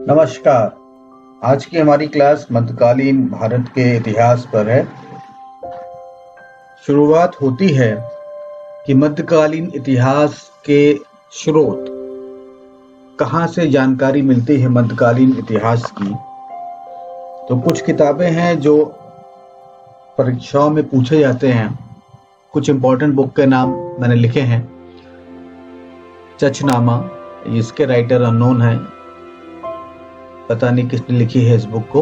नमस्कार। आज की हमारी क्लास मध्यकालीन भारत के इतिहास पर है। शुरुआत होती है कि मध्यकालीन इतिहास के स्रोत कहाँ से जानकारी मिलती है मध्यकालीन इतिहास की। तो कुछ किताबें हैं जो परीक्षाओं में पूछे जाते हैं। कुछ इम्पोर्टेंट बुक के नाम मैंने लिखे हैं। चचनामा, इसके राइटर अननोन है, पता नहीं किसने लिखी है इस बुक को।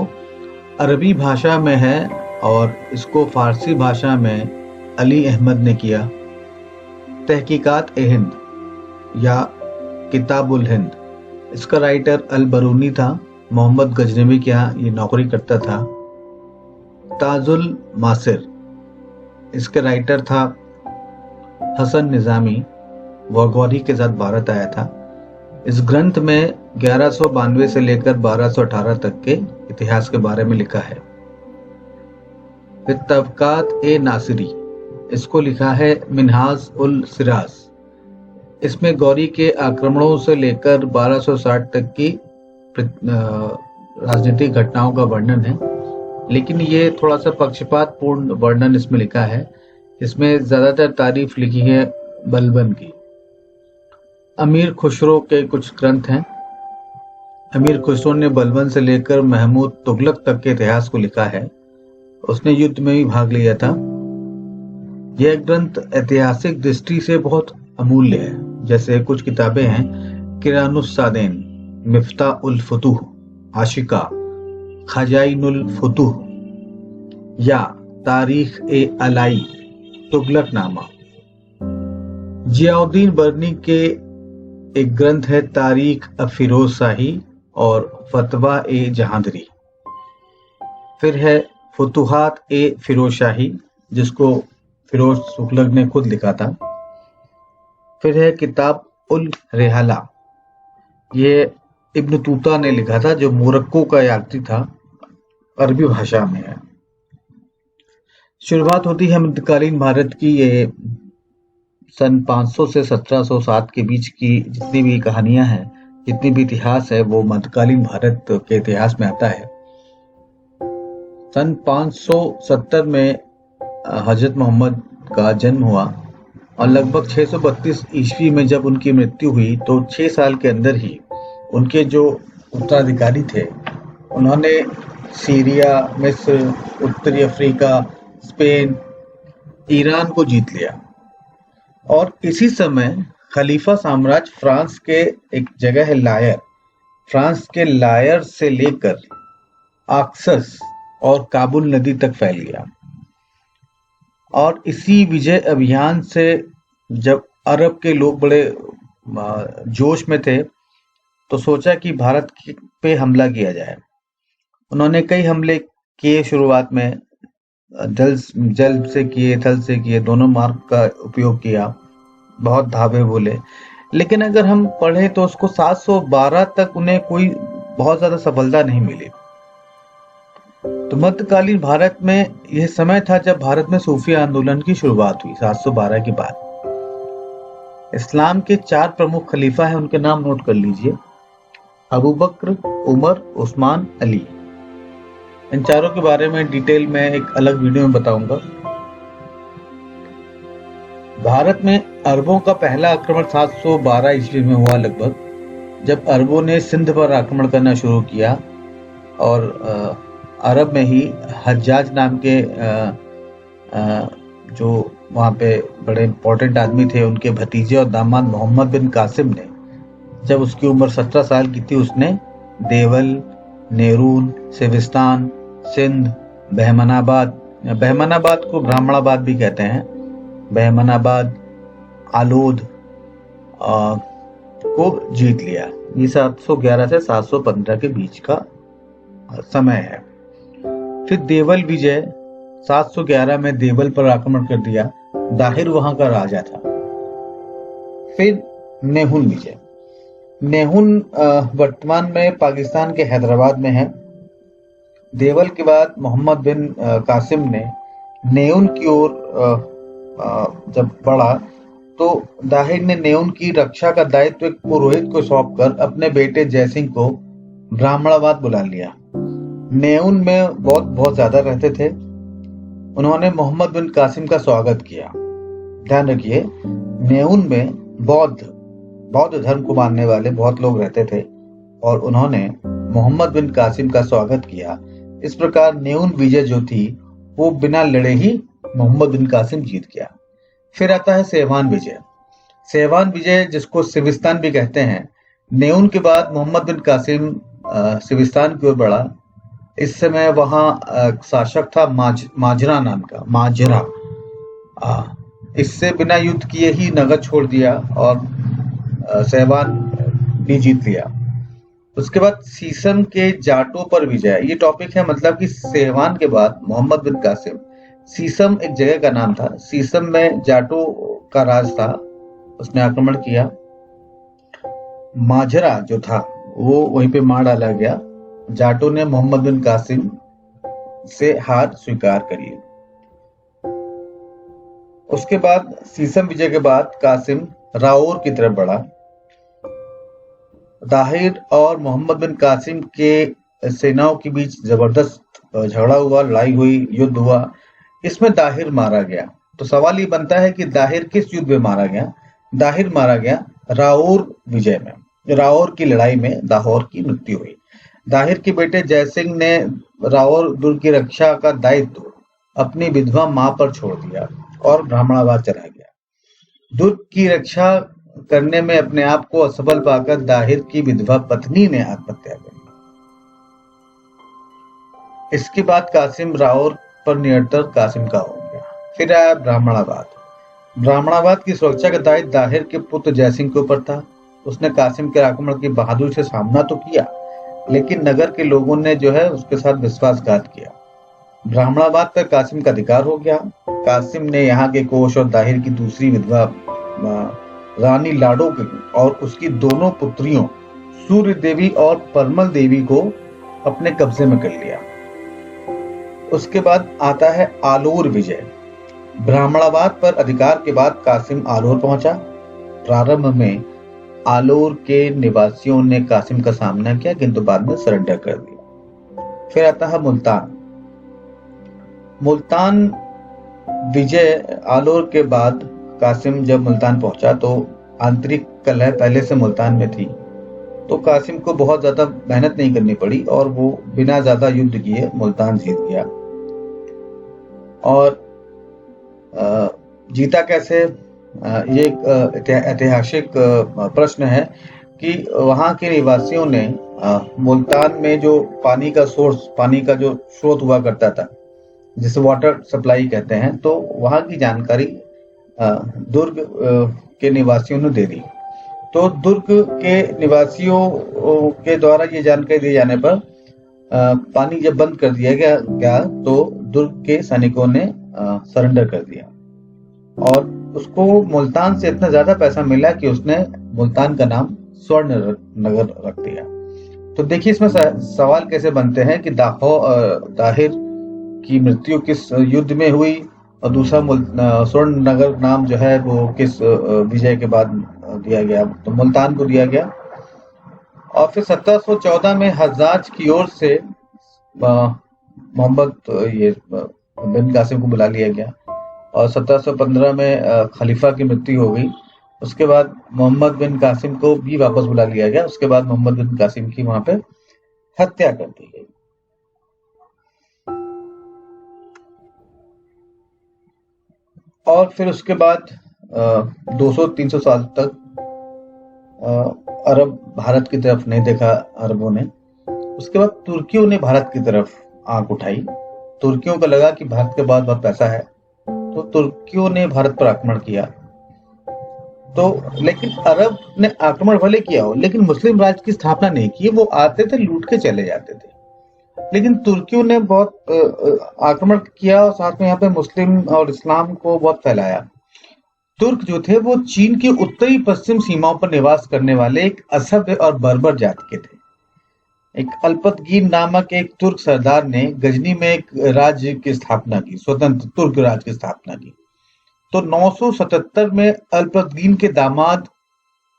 अरबी भाषा में है और इसको फारसी भाषा में अली अहमद ने किया। तहकीकात-ए-हिंद या किताबुल हिंद, इसका राइटर अल बरूनी था, मोहम्मद गजनवी के यहाँ ये नौकरी करता था। ताजुल मासिर, इसके राइटर था हसन निजामी, वह गौरी के साथ भारत आया था। इस ग्रंथ में 1192 से लेकर 1218 तक के इतिहास के बारे में लिखा है। फिर तबकात-ए-नासिरी, इसको लिखा है मिनहाज उल सिराज। इसमें गौरी के आक्रमणों से लेकर 1260 तक की राजनीतिक घटनाओं का वर्णन है, लेकिन ये थोड़ा सा पक्षपात पूर्ण वर्णन इसमें लिखा है। इसमें ज्यादातर तारीफ लिखी है बलबन की। अमीर खुसरो के कुछ ग्रंथ हैं। अमीर खुसरो ने बलबन से लेकर महमूद तुगलक तक के इतिहास को लिखा है। उसने युद्ध में भी भाग लिया था। यह ग्रंथ ऐतिहासिक दृष्टि से बहुत अमूल्य है। जैसे कुछ किताबें हैं किरानुस सादेन, मिफ्ता उल फुतूह, आशिका, खजाइनुल फुतूह या तारीख ए अलाई, तुगलकनामा। जियाउद्दीन बर्नी के एक ग्रंथ है तारीख फिरोज शाही और फतवा ए जहांदरी। फिर है फुतुहात ए फिरोज शाही, जिसको फिरोज तुगलक ने खुद लिखा था। फिर है किताब उल रेहाला, ये इब्न तूता ने लिखा था, जो मोरक्को का यात्री था, अरबी भाषा में है। शुरुआत होती है मध्यकालीन भारत की। ये सन 500 से 1707 के बीच की जितनी भी कहानियां हैं, जितनी भी इतिहास है, वो मध्यकालीन भारत के इतिहास में आता है। सन 570 में हजरत मोहम्मद का जन्म हुआ और लगभग 632 ईस्वी में जब उनकी मृत्यु हुई तो 6 साल के अंदर ही उनके जो उत्तराधिकारी थे उन्होंने सीरिया, मिस्र, उत्तरी अफ्रीका, स्पेन, ईरान को जीत लिया। और इसी समय खलीफा साम्राज्य फ्रांस के एक जगह है लायर, फ्रांस के लायर से लेकर आक्सस और काबुल नदी तक फैल गया। और इसी विजय अभियान से जब अरब के लोग बड़े जोश में थे तो सोचा कि भारत पे हमला किया जाए। उन्होंने कई हमले किए। शुरुआत में जल से किए, थल से किए, दोनों मार्ग का उपयोग किया, बहुत धावे बोले। लेकिन अगर हम पढ़े तो उसको 712 तक उन्हें कोई बहुत ज्यादा सफलता नहीं मिली। तो मध्यकालीन भारत में यह समय था जब भारत में सूफी आंदोलन की शुरुआत हुई 712 के बाद। इस्लाम के 4 प्रमुख खलीफा हैं, उनके नाम नोट कर लीजिए। अबू बकर, उमर, उस्मान, अली। इन चारों के बारे में डिटेल में एक अलग वीडियो में बताऊंगा। भारत में अरबों का पहला आक्रमण 712 ईस्वी में हुआ लगभग, जब अरबों ने सिंध पर आक्रमण करना शुरू किया। और अरब में ही हज्जाज नाम के जो वहाँ पे बड़े इंपॉर्टेंट आदमी थे, उनके भतीजे और दामाद मोहम्मद बिन कासिम ने, जब उसकी उम्र 17 साल की थी, उसने देवल, नेरून, सिविस्तान, सिंध, बहमनाबाद को ब्राह्मणाबाद भी कहते हैं, बहमनाबाद, आलोद को जीत लिया। ये 711 से 715 के बीच का समय है। फिर देवल विजय, 711 में देवल पर आक्रमण कर दिया। दाहिर वहां का राजा था। फिर नेहुन विजय। नेहुन वर्तमान में पाकिस्तान के हैदराबाद में है। देवल के बाद मोहम्मद बिन कासिम ने नेहुन की ओर जब बढ़ा तो दाहिर ने नेहुन की रक्षा का दायित्व एक पुरोहित को सौंपकर अपने बेटे जयसिंह को ब्राह्मणाबाद बुला लिया। नेउन में बहुत बहुत ज्यादा रहते थे। उन्होंने मोहम्मद बिन कासिम का स्वागत किया। ध्यान रखिए, नेउन में बौद्ध धर्म को मानने वाले बहुत लोग रहते थे और उन्होंने मोहम्मद बिन कासिम का स्वागत किया। इस प्रकार नेउन विजय जो थी वो बिना लड़े ही मोहम्मद बिन कासिम जीत गया। फिर आता है सेवान विजय। सेवान विजय जिसको सिविस्तान भी कहते हैं। नेउन के बाद मोहम्मद बिन कासिम सिविस्तान की ओर बढ़ा। इस समय वहां शासक था माजरा नाम का, माजरा। इससे बिना युद्ध किए ही नगद छोड़ दिया और सेवान भी जीत लिया। उसके बाद सीसम के जाटों पर विजय। ये टॉपिक है, मतलब कि सेवान के बाद मोहम्मद बिन कासिम, सीसम एक जगह का नाम था, सीसम में जाटों का राज था, उसने आक्रमण किया। माजरा जो था वो वहीं पे मार डाला गया। जाटों ने मोहम्मद बिन कासिम से हार स्वीकार कर ली। उसके बाद सीसम विजय के बाद कासिम राओर की तरफ बढ़ा। दाहिर और मोहम्मद बिन कासिम के सेनाओं के बीच जबरदस्त झगड़ा हुआ, लड़ाई हुई, युद्ध हुआ। इसमें दाहिर मारा गया। तो सवाल ये बनता है कि दाहिर किस युद्ध में मारा गया? दाहिर मारा गया राओर विजय में, राओर की लड़ाई में दाहोर की मृत्यु हुई। दाहिर के बेटे जयसिंह ने राओर दुर्ग की रक्षा का दायित्व अपनी विधवा मां पर छोड़ दिया और ब्राह्मणाबाद चला गया। दुर्ग की रक्षा करने में अपने आप को असफल पाकर दाहिर की विधवा पत्नी ने आत्महत्या कर ली। इसके बाद कासिम राओर पर नियंत्रण कासिम का हो गया। फिर आया ब्राह्मणाबाद। ब्राह्मणाबाद की सुरक्षा का दायित्व दाहिर के पुत्र जयसिंह के ऊपर था। उसने कासिम के आक्रमण की बहादुरी से सामना तो किया, लेकिन नगर के लोगों ने जो है उसके साथ विश्वासघात किया। ब्राह्मणाबाद पर कासिम का अधिकार हो गया। कासिम ने यहाँ के कोष और दाहिर की दूसरी विधवा रानी लाडो और उसकी दोनों पुत्रियों सूर्य देवी और परमल देवी को अपने कब्जे में कर लिया। उसके बाद आता है आलोर विजय। ब्राह्मणाबाद पर अधिकार के बाद कासिम आलोर पहुंचा। प्रारंभ में आलोर के निवासियों ने कासिम का सामना किया, किंतु बाद में सरेंडर कर दिया। फिर आता है मुल्तान। मुल्तान विजय। आलोर के बाद कासिम जब मुल्तान पहुंचा तो आंतरिक कलह पहले से मुल्तान में थी, तो कासिम को बहुत ज्यादा मेहनत नहीं करनी पड़ी और वो बिना ज्यादा युद्ध किए मुल्तान जीत गया। और जीता कैसे? ये एक ऐतिहासिक प्रश्न है कि वहां के निवासियों ने मुल्तान में जो पानी का जो स्रोत हुआ करता था, जिसे वाटर सप्लाई कहते हैं, तो वहां की जानकारी दुर्ग के निवासियों ने दे दी। तो दुर्ग के निवासियों के द्वारा ये जानकारी दिए जाने पर पानी जब बंद कर दिया गया तो दुर्ग के सैनिकों ने सरेंडर कर दिया और उसको मुल्तान से इतना ज्यादा पैसा मिला कि उसने मुल्तान का नाम स्वर्ण नगर रख दिया। तो देखिए इसमें सवाल कैसे बनते हैं कि दाहिर की मृत्यु किस युद्ध में हुई और दूसरा स्वर्ण नगर नाम जो है वो किस विजय के बाद दिया गया? तो मुल्तान को दिया गया। और फिर 1714 में हज्जाज की ओर से मोहम्मद बिन कासिम को बुला लिया गया और 1715 में खलीफा की मृत्यु हो गई। उसके बाद मोहम्मद बिन कासिम को भी वापस बुला लिया गया। उसके बाद मोहम्मद बिन कासिम की वहां पे हत्या कर दी गई। और फिर उसके बाद 200-300 साल तक अरब भारत की तरफ नहीं देखा अरबों ने। उसके बाद तुर्कियों ने भारत की तरफ आंख उठाई। तुर्कियों को लगा कि भारत के बाद बहुत पैसा है, तो तुर्कियों ने भारत पर आक्रमण किया। तो लेकिन अरब ने आक्रमण भले किया हो, लेकिन मुस्लिम राज्य की स्थापना नहीं की। वो आते थे, लूट के चले जाते थे। लेकिन तुर्कियों ने बहुत आक्रमण किया और साथ में यहाँ पे मुस्लिम और इस्लाम को बहुत फैलाया। तुर्क जो थे वो चीन की उत्तरी पश्चिम सीमाओं पर निवास करने वाले एक असभ्य और बर्बर जाति के थे। एक अल्पतगीन नामक एक तुर्क सरदार ने गजनी में एक राज्य की स्थापना की, स्वतंत्र तुर्क राज्य की स्थापना की। तो 977 में अल्पतगीन के दामाद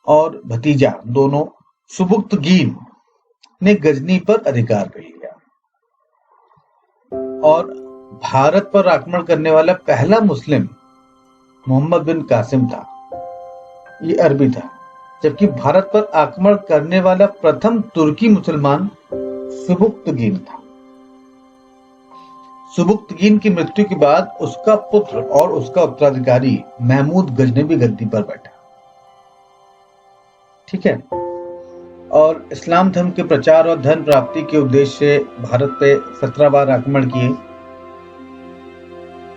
और भतीजा दोनों सुबुक्तगीन ने गजनी पर अधिकार कर लिया और भारत पर आक्रमण करने वाला पहला मुस्लिम मोहम्मद बिन कासिम था, ये अरबी था, जबकि भारत पर आक्रमण करने वाला प्रथम तुर्की मुसलमान सुबुक्तगीन था। सुबुक्तगीन की मृत्यु के बाद उसका पुत्र और उसका उत्तराधिकारी महमूद गजनवी गद्दी पर बैठा। ठीक है। और इस्लाम धर्म के प्रचार और धन प्राप्ति के उद्देश्य से भारत पे 17 बार आक्रमण किए।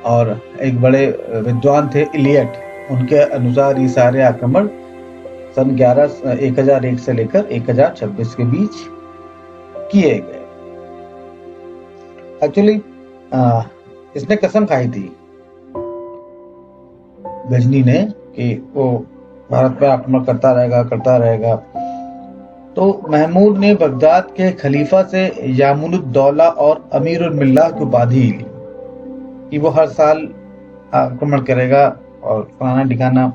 और एक बड़े विद्वान थे इलियट, उनके अनुसार ये सारे आक्रमण सन 1001 से लेकर 1026 के बीच किए गए। एक्चुअली इसने कसम खाई थी गजनी ने कि वो भारत पर आक्रमण करता रहेगा। तो महमूद ने बगदाद के खलीफा से यामुनुद्दौला और अमीरुल मिल्लाह की उपाधि ली कि वो हर साल आक्रमण करेगा और फलाना ठिकाना।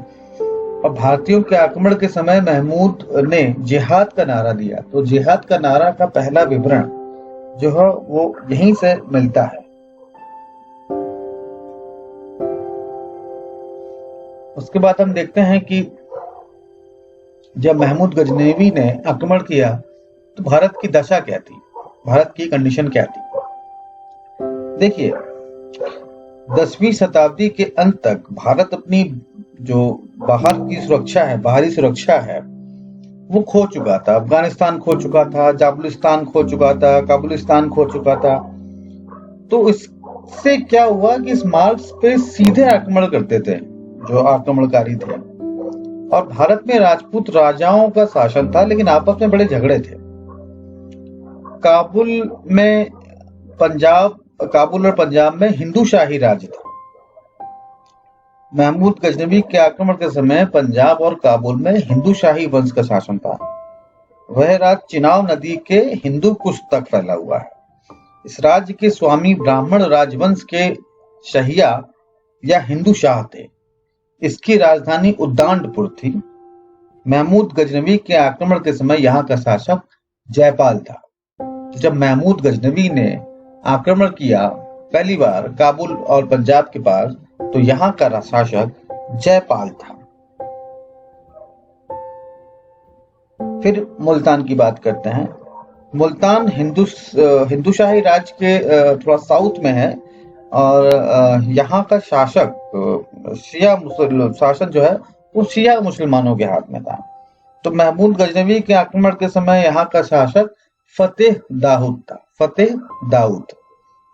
और भारतीयों के आक्रमण के समय महमूद ने जिहाद का नारा दिया। तो जिहाद का नारा का पहला विवरण जो है वो यहीं से मिलता है। उसके बाद हम देखते हैं कि जब महमूद गजनवी ने आक्रमण किया तो भारत की दशा क्या थी, भारत की कंडीशन क्या थी। देखिए, 10वीं शताब्दी के अंत तक भारत अपनी जो बाहरी सुरक्षा है वो खो चुका था। अफगानिस्तान खो चुका था, जाबुलिस्तान खो चुका था, काबुलिस्तान खो चुका था। तो इससे क्या हुआ कि इस मार्ग पे सीधे आक्रमण करते थे जो आक्रमणकारी थे। और भारत में राजपूत राजाओं का शासन था, लेकिन आपस में बड़े झगड़े थे। काबुल और पंजाब में हिंदू शाही राज था। महमूद गजनवी के आक्रमण के समय पंजाब और काबुल में हिंदू शाही वंश का शासन था। वह राज्य चिनाब नदी के हिंदू कुश तक फैला हुआ है। इस राज्य के स्वामी ब्राह्मण राजवंश के शहिया या हिंदू शाह थे। इसकी राजधानी उद्दांडपुर थी। महमूद गजनवी के आक्रमण के समय यहाँ का शासक जयपाल था। जब महमूद गजनवी ने आक्रमण किया पहली बार काबुल और पंजाब के पास, तो यहाँ का शासक जयपाल था। फिर मुल्तान की बात करते हैं। मुल्तान हिंदू शाही राज्य के थोड़ा साउथ में है और यहाँ का शासक शासन जो है वो शिया मुसलमानों के हाथ में था। तो महमूद गजनवी के आक्रमण के समय यहाँ का शासक फतेह दाऊद था। फतेह दाऊद।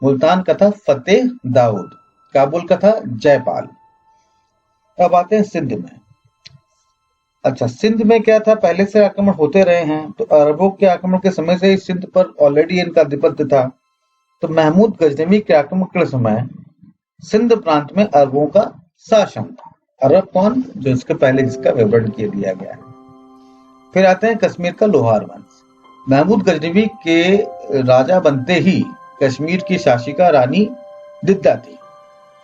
मुल्तान का था फतेह दाऊद, काबुल का था जयपाल। अब आते हैं सिंध में। अच्छा, सिंध में क्या था, पहले से आक्रमण होते रहे हैं। तो अरबों के आक्रमण के समय से ही सिंध पर ऑलरेडी इनका आधिपत्य था। तो महमूद गजनवी के आक्रमण के समय सिंध प्रांत में अरबों का शासन था। अरब कौन, जो इसके पहले जिसका विवरण किया दिया गया है। फिर आते हैं कश्मीर का लोहार वंश। महमूद गजनवी के राजा बनते ही कश्मीर की शासिका रानी दिद्दा थी।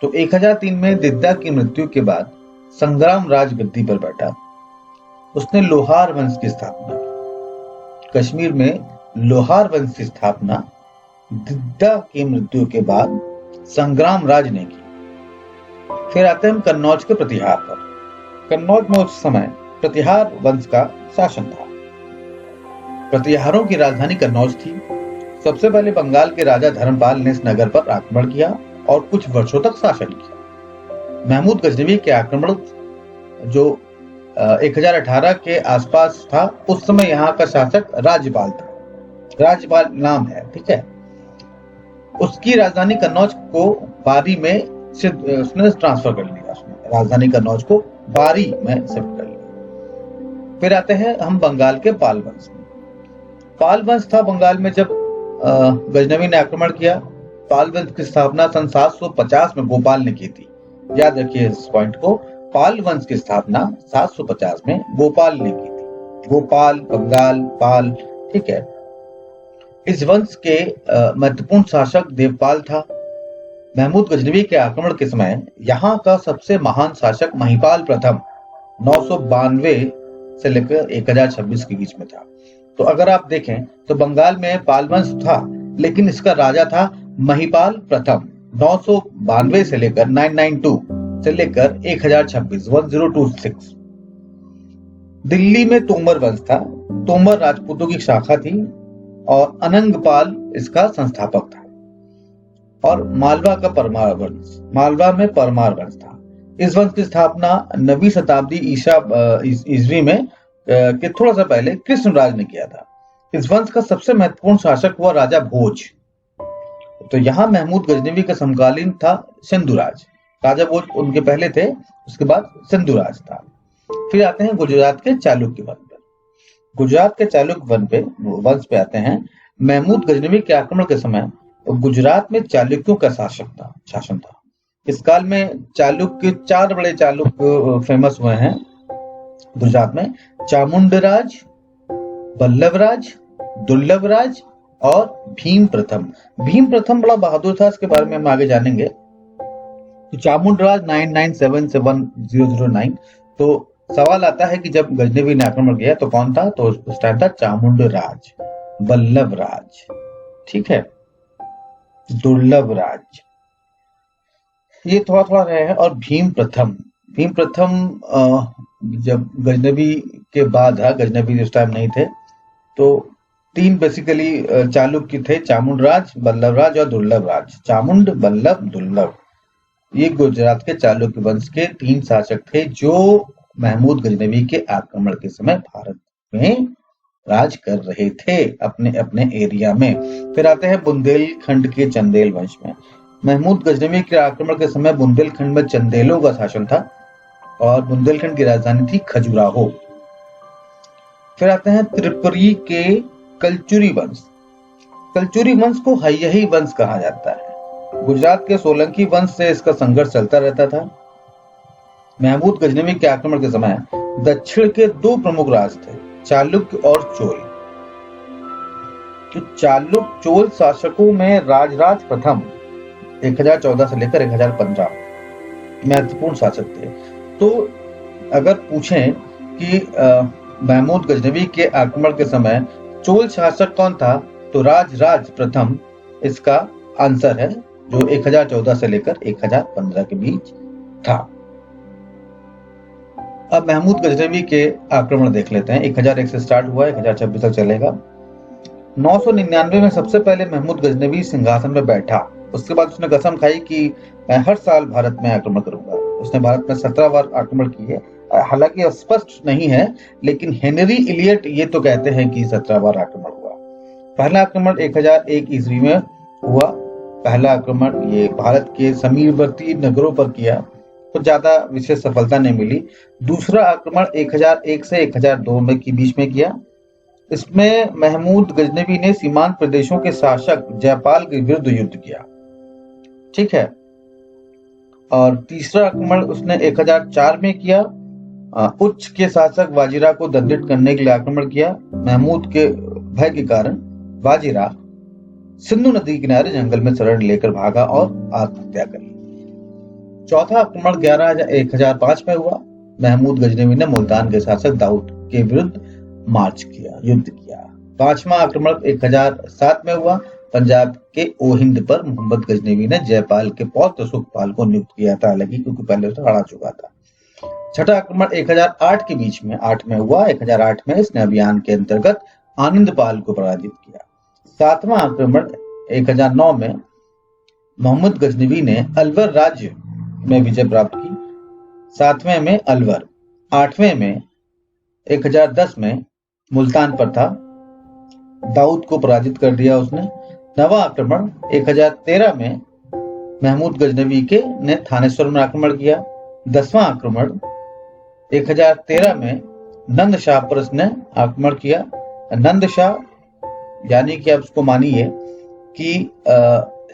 तो 1003 में दिद्दा की मृत्यु के बाद संग्राम राज गद्दी पर बैठा। उसने लोहार वंश की स्थापना की। कश्मीर में लोहार वंश की स्थापना दिद्दा की मृत्यु के बाद संग्राम राज ने की। फिर आते हैं हम कन्नौज के प्रतिहार पर। कन्नौज में उस समय प्रतिहार वंश का शासन था। प्रतिहारों की राजधानी कन्नौज थी। सबसे पहले बंगाल के राजा धर्मपाल ने इस नगर पर आक्रमण किया और कुछ वर्षों तक शासन किया। महमूद गजनवी के आक्रमण जो 1018 के आसपास था, उस समय यहाँ का शासक राज्यपाल था। राज्यपाल नाम है, ठीक है। उसकी राजधानी कन्नौज को बारी में उसने ट्रांसफर कर लिया। उसने राजधानी कन्नौज को बारी में शिफ्ट कर लिया। फिर आते हैं हम बंगाल के पाल वंश में। पाल वंश था बंगाल में जब गजनवी ने आक्रमण किया। पाल वंश की स्थापना सन 750 में गोपाल ने की थी। याद रखिए इस पॉइंट को। पाल वंश की स्थापना 750 में गोपाल ने की थी। गोपाल, बंगाल, पाल, ठीक है। इस वंश के महत्वपूर्ण शासक देवपाल था। महमूद गजनवी के आक्रमण के समय यहाँ का सबसे महान शासक महिपाल प्रथम 992 से लेकर 1026 के बीच में था। तो अगर आप देखें तो बंगाल में पाल वंश था, लेकिन इसका राजा था महिपाल प्रथम। 992 से लेकर 992 से लेकर 1026 1026। दिल्ली में तोमर वंश था, तोमर राजपूतों की शाखा थी और अनंगपाल इसका संस्थापक था। और मालवा का परमार वंश, मालवा में परमार वंश था। इस वंश की स्थापना 9वीं शताब्दी ईस्वी में के थोड़ा सा पहले कृष्णराज ने किया था। इस वंश का सबसे महत्वपूर्ण शासक हुआ राजा भोज। तो यहाँ महमूद गजनवी का समकालीन था सिंधुराज। राजा भोज उनके पहले थे, उसके बाद सिंधुराज था। फिर आते हैं गुजरात के चालुक्य वंश पे। गुजरात के चालुक्य वंश पे आते हैं। महमूद गजनवी के आक्रमण के समय गुजरात में चालुक्यों का शासन था। इस काल में चालुक्य, 4 बड़े चालुक्य फेमस हुए हैं गुजरात में: चामुंडराज, बल्लभराज, दुर्लभराज और भीम प्रथम। भीम प्रथम बड़ा बहादुर था, इसके बारे में हम आगे जानेंगे। तो चामुंडराज 997 से 1009। तो सवाल आता है कि जब गजनवी ने आक्रमण किया तो कौन था? तो उस टाइम था चामुंडराज, बल्लभराज, ठीक है, दुर्लभराज, ये थोड़ा थोड़ा रहे हैं। और भीम प्रथम जब गजनवी के बाद था, गजनवी उस टाइम नहीं थे, तो 3 बेसिकली चालुक्य थे: चामुंडराज, बल्लभराज और दुर्लभराज। चामुंड, बल्लभ, दुर्लभ, ये गुजरात के चालुक्य वंश के 3 शासक थे जो महमूद गजनवी के आक्रमण के समय भारत में राज कर रहे थे अपने अपने एरिया में। फिर आते हैं बुंदेलखंड के चंदेल वंश में। महमूद गजनवी के आक्रमण के समय बुंदेलखंड में चंदेलों का शासन था और बुंदेलखंड की राजधानी थी खजुराहो। फिर आते हैं त्रिपुरी के कलचुरी वंश। कलचुरी वंश को हयही वंश कहा जाता है। गुजरात के सोलंकी वंश से इसका संघर्ष चलता रहता था। महमूद गजनवी के आक्रमण के समय दक्षिण के 2 प्रमुख राज थे, चालुक्य और चोल। तो चालुक्य चोल शासकों में राजराज प्रथम 1014 से लेकर 1015 महत्वपूर्ण शासक थे। तो अगर पूछें कि महमूद गजनवी के आक्रमण के समय चोल शासक कौन था, तो राजराज प्रथम इसका आंसर है, जो 1014 से लेकर 1015 के बीच था। अब महमूद गजनवी के आक्रमण देख लेते हैं। 1001 से स्टार्ट हुआ, 1026 तक चलेगा। 999 में सबसे पहले महमूद गजनवी सिंहासन में बैठा। उसके बाद उसने कसम खाई कि मैं हर साल भारत में आक्रमण करूंगा। उसने भारत में 17 बार आक्रमण किए। हालांकि स्पष्ट नहीं है, लेकिन हेनरी इलियट ये तो कहते हैं कि 17 बार आक्रमण हुआ। पहला आक्रमण 1001 ईस्वी में हुआ। पहला आक्रमण ये भारत के समीपवर्ती नगरों पर किया, तो ज्यादा विशेष सफलता नहीं मिली। दूसरा आक्रमण 1001 से 1002 में के बीच में किया। इसमें महमूद गजनवी ने सीमांत प्रदेशों के शासक जयपाल के विरुद्ध युद्ध किया, ठीक है। और तीसरा आक्रमण उसने 1004 में किया। उच्च के शासक वाजिरा को दंडित करने के लिए आक्रमण किया। महमूद के भय के कारण वाजिरा सिंधु नदी किनारे जंगल में शरण लेकर भागा और आत्महत्या कर ली। चौथा आक्रमण 1005 में हुआ। महमूद गजनवी ने मुल्तान के शासक दाऊद के विरुद्ध मार्च किया, युद्ध किया। पांचवा आक्रमण 1007 में हुआ। पंजाब के ओहिंद पर मोहम्मद गजनवी ने जयपाल के पौत्र सुखपाल को नियुक्त किया था, हालांकि क्योंकि पहले उसे हरा चुका था। छठा आक्रमण 1008 के बीच में 8 में हुआ। 1008 में इसने अभियान के अंतर्गत आनंदपाल को पराजित किया। सातवां आक्रमण 1009 में मोहम्मद गजनवी ने अलवर राज्य में विजय प्राप्त की। 7वें में अलवर, 8वें में 1010 में मुल्तान पर था, दाऊद को पराजित कर दिया उसने। 9वां आक्रमण 1013 में महमूद गजनवी के ने थानेश्वर में आक्रमण किया। 10वां आक्रमण 1013 में नंद शाह पर उसने आक्रमण किया। नंद शाह यानी कि आप उसको मानिए कि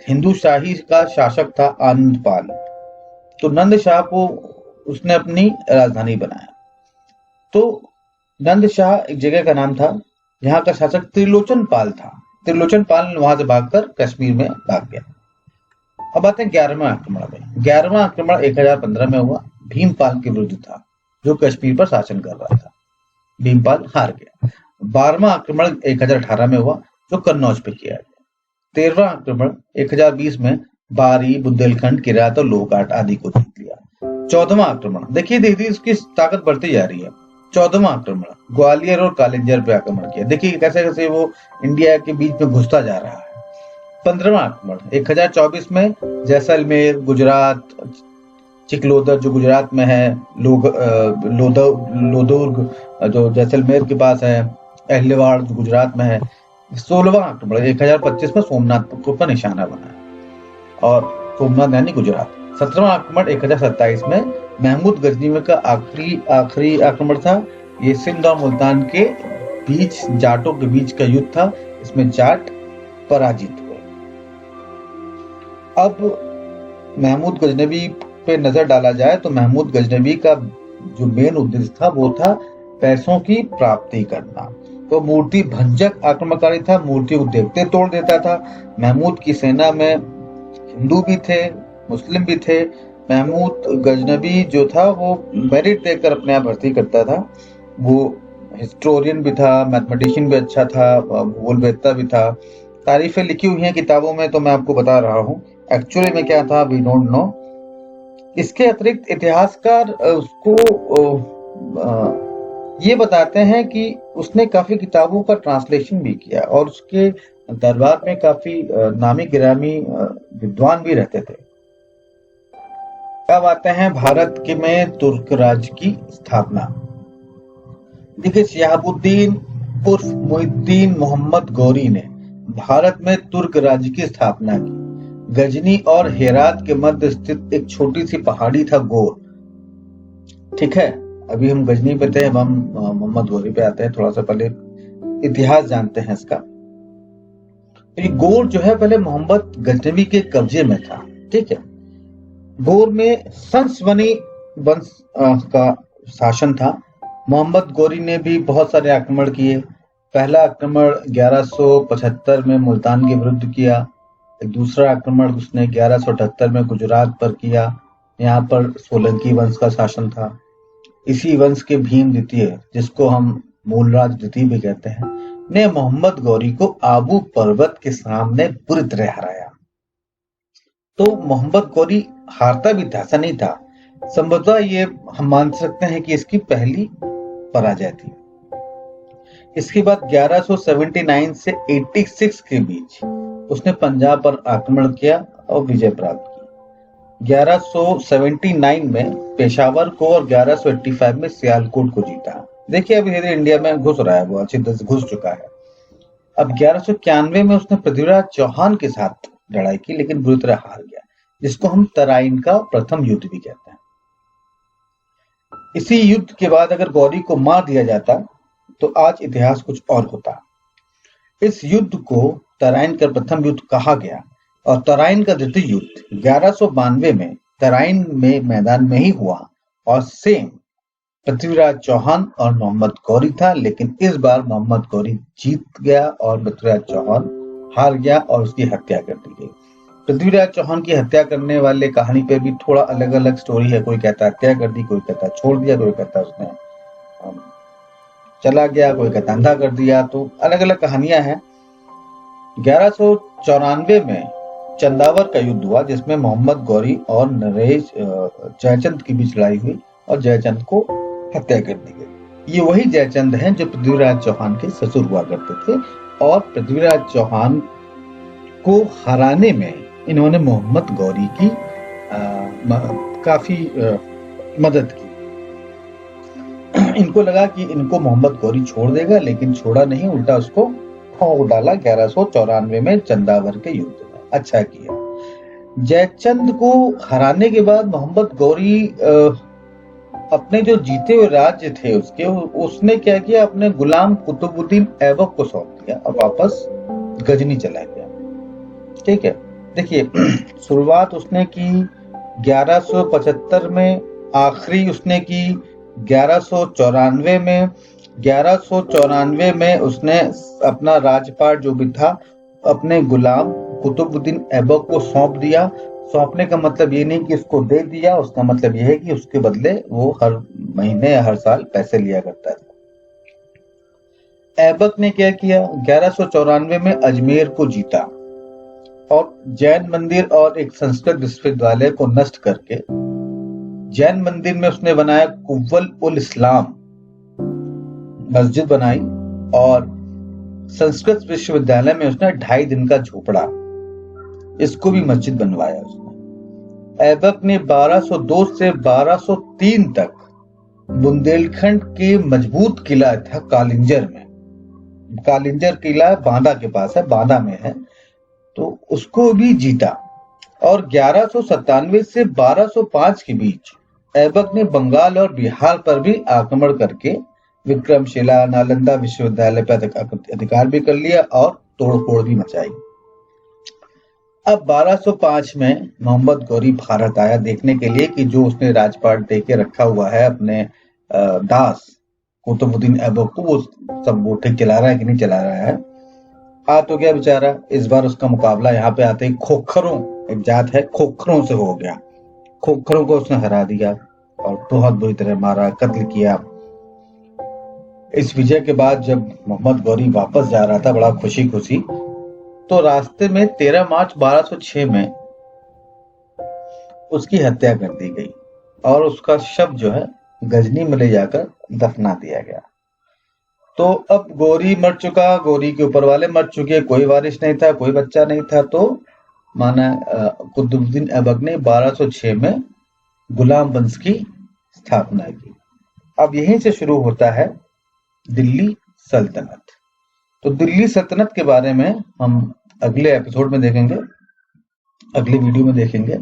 हिंदू शाही का शासक था आनंदपाल। तो नंद शाह को उसने अपनी राजधानी बनाया। तो नंद शाह एक जगह का नाम था, यहाँ का शासक त्रिलोचन पाल था। त्रिलोचन पाल वहां से भागकर कश्मीर में भाग गया। अब आते हैं 11वें आक्रमण में। 11वां आक्रमण 1015 में हुआ। भीमपाल के विरुद्ध था, जो कश्मीर पर शासन कर रहा था। भीमपाल हार गया। 12वां आक्रमण 1018 में हुआ जो कन्नौज पे किया गया। 13वां आक्रमण 1020 में बारी, बुंदेलखंड, किरात और लोहघाट आदि को जीत लिया। 14वां आक्रमण देखिए धीरे धीरे इसकी ताकत बढ़ती जा रही है। 14वां आक्रमण ग्वालियर और कालिंजर पे आक्रमण किया। देखिए कैसे कैसे वो इंडिया के बीच में घुसता जा रहा है। 15वां आक्रमण 1024 में जैसलमेर, गुजरात, चिकलोदर जो गुजरात में है, लोदुर्ग जो जैसलमेर के पास है, अहलेवाड़ जो गुजरात में है। 16वां आक्रमण 1025 में सोमनाथ को निशाना बनाया और सोमनाथ यानी गुजरात। 17वां आक्रमण 1027 में महमूद गजनी का आखिरी आक्रमण था। ये सिंध और मुल्तान के बीच जाटों के बीच का युद्ध था। इसमें जाट पराजित हुए। अब महमूद गजनवी पे नजर डाला जाए तो महमूद गजनवी का जो मेन उद्देश्य था वो था पैसों की प्राप्ति करना। तो मूर्ति भंजक आक्रमणकारी था, मूर्ति को देखते तोड़ देता था। महमूद की सेना में हिंदू भी थे, मुस्लिम भी थे। महमूद गजनवी जो था वो मेरिट देखकर अपने आप भर्ती करता था। वो हिस्टोरियन भी था, मैथमेटिशियन भी अच्छा था, भूगोलवेत्ता भी था। तारीफें लिखी हुई हैं किताबों में तो मैं आपको बता रहा हूँ, एक्चुअली में क्या था वी डोंट नो। इसके अतिरिक्त इतिहासकार उसको ये बताते हैं कि उसने काफी किताबों का ट्रांसलेशन भी किया और उसके दरबार में काफी नामी गिरामी विद्वान भी रहते थे। अब आते हैं भारत के में तुर्क राज की स्थापना। देखिए शहाबुद्दीन उर्फ मुइनुद्दीन मोहम्मद गौरी ने भारत में तुर्क राज्य की स्थापना की। गजनी और हेरात के मध्य स्थित एक छोटी सी पहाड़ी था गोर। ठीक है, अभी हम गजनी पे थे, अब हम मोहम्मद गौरी पे आते हैं। थोड़ा सा पहले इतिहास जानते हैं इसका। ये गोर जो है पहले मोहम्मद गजनवी के कब्जे में था। ठीक है, गोर में संसवनी वंश का शासन था। मोहम्मद गौरी ने भी बहुत सारे आक्रमण किए। पहला आक्रमण 1175 में मुल्तान के विरुद्ध किया। दूसरा आक्रमण उसने 1178 में गुजरात पर किया। यहाँ पर सोलंकी वंश का शासन था। इसी वंश के भीम द्वितीय, जिसको हम मूलराज द्वितीय भी कहते हैं, ने मोहम्मद गौरी को आबू पर्वत के सामने बुरी तरह हराया। तो मोहम्मद गौरी हारता भी था, ऐसा नहीं था। संभवतः ये हम मान सकते हैं कि इसकी पहली पराजय थी। इसके बाद 1179 से 86 के बीच उसने पंजाब पर आक्रमण किया और विजय प्राप्त की। 1179 में पेशावर को और 1185 में सियालकोट को जीता। देखिए अभी धीरे इंडिया में घुस रहा है, वो अच्छी तरह से घुस चुका है। अब 1191 में उसने पृथ्वीराज चौहान के साथ लड़ाई की लेकिन बुरी तरह हार गया, जिसको हम तराइन का प्रथम युद्ध भी कहते हैं। इसी युद्ध के बाद अगर गौरी को मार दिया जाता तो आज इतिहास कुछ और होता। इस युद्ध को तराइन का प्रथम युद्ध कहा गया और तराइन का द्वितीय युद्ध 1192 में तराइन में मैदान में ही हुआ और सेम पृथ्वीराज चौहान और मोहम्मद गौरी था। लेकिन इस बार मोहम्मद गौरी जीत गया और पृथ्वीराज चौहान हार गया और उसकी हत्या कर दी गई। पृथ्वीराज चौहान की हत्या करने वाले कहानी पे भी थोड़ा अलग अलग स्टोरी है। कोई कहता हत्या कर दी, कोई कहता छोड़ दिया, कोई कहता उसने चला गया, कोई कहता अंधा कर दिया। तो अलग अलग कहानियां हैं। 1194 में चंदावर का युद्ध हुआ जिसमें मोहम्मद गौरी और नरेश जयचंद के बीच लड़ाई हुई और जयचंद को हत्या कर दी गई। ये वही जयचंद हैं जो पृथ्वीराज चौहान के ससुर हुआ करते थे और पृथ्वीराज चौहान को हराने में इन्होंने मोहम्मद गौरी की काफी मदद की। इनको लगा कि इनको मोहम्मद गौरी छोड़ देगा, लेकिन छोड़ा नहीं, उल्टा उसको ठोक डाला 1194 में चंदावर के युद्ध में। अच्छा किया। जयचंद को हराने के बाद मोहम्मद गौरी अपने जो जीते हुए राज्य थे उसने क्या किया, अपने गुलाम कुतुबुद्दीन ऐबक को सौंप दिया और वापस गजनी चला गया। ठीक है, देखिए शुरुआत उसने की 1175 में, आखिरी उसने की 1194 में। 1194 में उसने अपना राजपाट जो भी था अपने गुलाम कुतुबुद्दीन ऐबक को सौंप दिया। सौंपने का मतलब ये नहीं कि उसको दे दिया, उसका मतलब ये है कि उसके बदले वो हर महीने हर साल पैसे लिया करता था। ऐबक ने क्या किया, 1194 में अजमेर को जीता और जैन मंदिर और एक संस्कृत विश्वविद्यालय को नष्ट करके जैन मंदिर में उसने बनाया कुव्वल उल इस्लाम मस्जिद बनाई और संस्कृत विश्वविद्यालय में उसने 2.5 दिन का झोपड़ा, इसको भी मस्जिद बनवाया उसने। ऐबक ने 1202 से 1203 तक बुंदेलखंड के मजबूत किला था कालिंजर में, कालिंजर किला बांदा के पास है, बांदा में है, तो उसको भी जीता। और 1197 से 1205 के बीच ऐबक ने बंगाल और बिहार पर भी आक्रमण करके विक्रमशिला, नालंदा विश्वविद्यालय पर अधिकार भी कर लिया और तोड़फोड़ भी मचाई। अब 1205 में मोहम्मद गौरी भारत आया देखने के लिए कि जो उसने राजपाट दे के रखा हुआ है अपने दास कुतुबुद्दीन ऐबक को, वो सब वो ठीक चला रहा है कि नहीं चला रहा है। आ तो गया बेचारा। इस बार उसका मुकाबला यहाँ पे आते ही खोखरों, एक जात है, खोखरों से हो गया। खोखरों को उसने हरा दिया और बहुत बुरी तरह मारा, कत्ल किया। इस विजय के बाद जब मोहम्मद गौरी वापस जा रहा था बड़ा खुशी खुशी, तो रास्ते में 13 मार्च 1206 में उसकी हत्या कर दी गई और उसका शव जो है गजनी में ले जाकर दफना दिया गया। तो अब गौरी मर चुका, गौरी के ऊपर वाले मर चुके, कोई वारिस नहीं था, कोई बच्चा नहीं था, तो माना कुतुबुद्दीन ऐबक ने 1206 में गुलाम वंश की स्थापना की। अब यहीं से शुरू होता है दिल्ली सल्तनत। तो दिल्ली सल्तनत के बारे में हम अगले एपिसोड में देखेंगे, अगले वीडियो में देखेंगे।